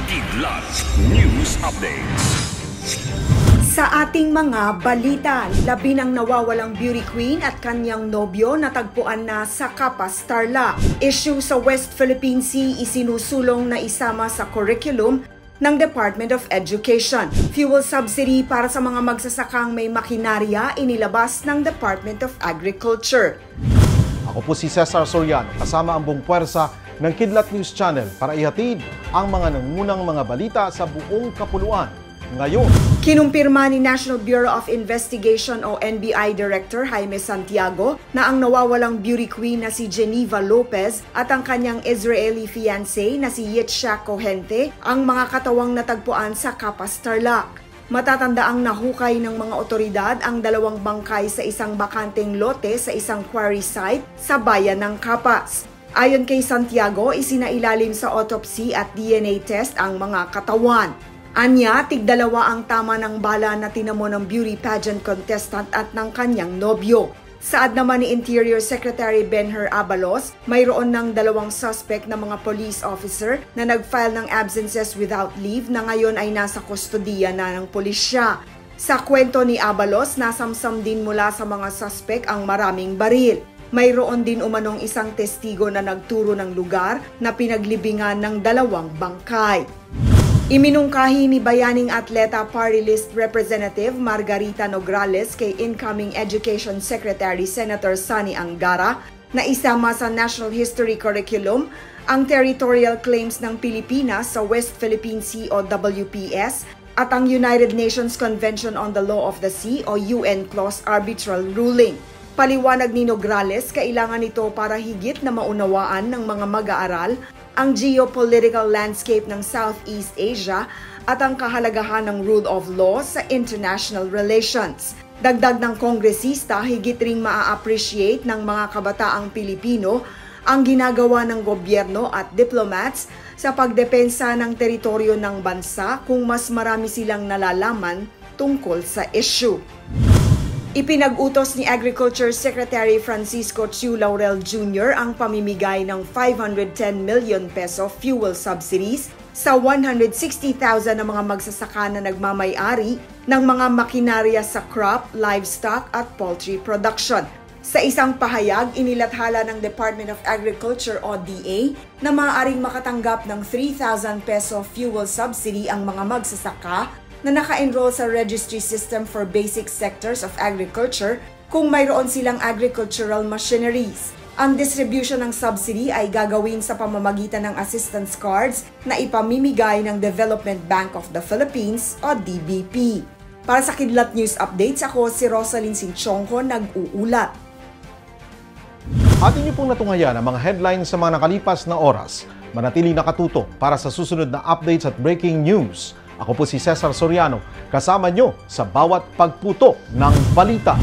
Kidlat News Updates. Sa ating mga balita, labi ng nawawalang beauty queen at kanyang nobyo natagpuan na sa Capas, Tarlac. Issue sa West Philippine Sea isinusulong na isama sa curriculum ng Department of Education. Fuel subsidy para sa mga magsasakang may makinarya inilabas ng Department of Agriculture. Ako po si Cesar Soriano, kasama ang buong puwersa ng Kidlat News Channel para ihatid ang mga nangunang mga balita sa buong kapuluan. Ngayon, kinumpirma ni National Bureau of Investigation o NBI Director Jaime Santiago na ang nawawalang beauty queen na si Geneva Lopez at ang kanyang Israeli fiancé na si Yitzhak Kohente ang mga katawang natagpuan sa Capas, Tarlac. Matatandaang nahukay ng mga otoridad ang dalawang bangkay sa isang bakanteng lote sa isang quarry site sa bayan ng Capas. Ayon kay Santiago, isinailalim sa autopsy at DNA test ang mga katawan. Anya, tig-dalawa ang tama ng bala na tinamo ng beauty pageant contestant at ng kanyang nobyo. Saad naman ni Interior Secretary Benher Abalos, mayroon ng dalawang suspect na mga police officer na nag-file ng absences without leave na ngayon ay nasa kustodiya na ng pulisya. Sa kwento ni Abalos, nasamsam din mula sa mga suspect ang maraming baril. Mayroon din umanong isang testigo na nagturo ng lugar na pinaglibingan ng dalawang bangkay. Iminungkahi ni Bayaning Atleta Party List Representative Margarita Nograles kay incoming Education Secretary Senator Sani Angara na isama sa National History Curriculum ang territorial claims ng Pilipinas sa West Philippine Sea o WPS at ang United Nations Convention on the Law of the Sea o UN Clause Arbitral Ruling. Paliwanag ni Nograles, kailangan ito para higit na maunawaan ng mga mag-aaral ang geopolitical landscape ng Southeast Asia at ang kahalagahan ng rule of law sa international relations. Dagdag ng kongresista, higit ring maa-appreciate ng mga kabataang Pilipino ang ginagawa ng gobyerno at diplomats sa pagdepensa ng teritoryo ng bansa kung mas marami silang nalalaman tungkol sa issue. Ipinag-utos ni Agriculture Secretary Francisco Chiu Laurel Jr. ang pamimigay ng 510 million peso fuel subsidies sa 160,000 na mga magsasaka na nagmamay-ari ng mga makinarya sa crop, livestock at poultry production. Sa isang pahayag, inilathala ng Department of Agriculture o DA na maaaring makatanggap ng 3,000 peso fuel subsidy ang mga magsasaka na naka-enroll sa Registry System for Basic Sectors of Agriculture kung mayroon silang agricultural machineries. Ang distribution ng subsidy ay gagawin sa pamamagitan ng assistance cards na ipamimigay ng Development Bank of the Philippines o DBP. Para sa Kidlat News Updates, ako si Rosalyn Sinchonko, nag-uulat. Atin niyo pong natungayan ang mga headlines sa mga nakalipas na oras. Manatili nakatutok para sa susunod na updates at breaking news. Ako po si Cesar Soriano, kasama nyo sa bawat pagputo ng balita.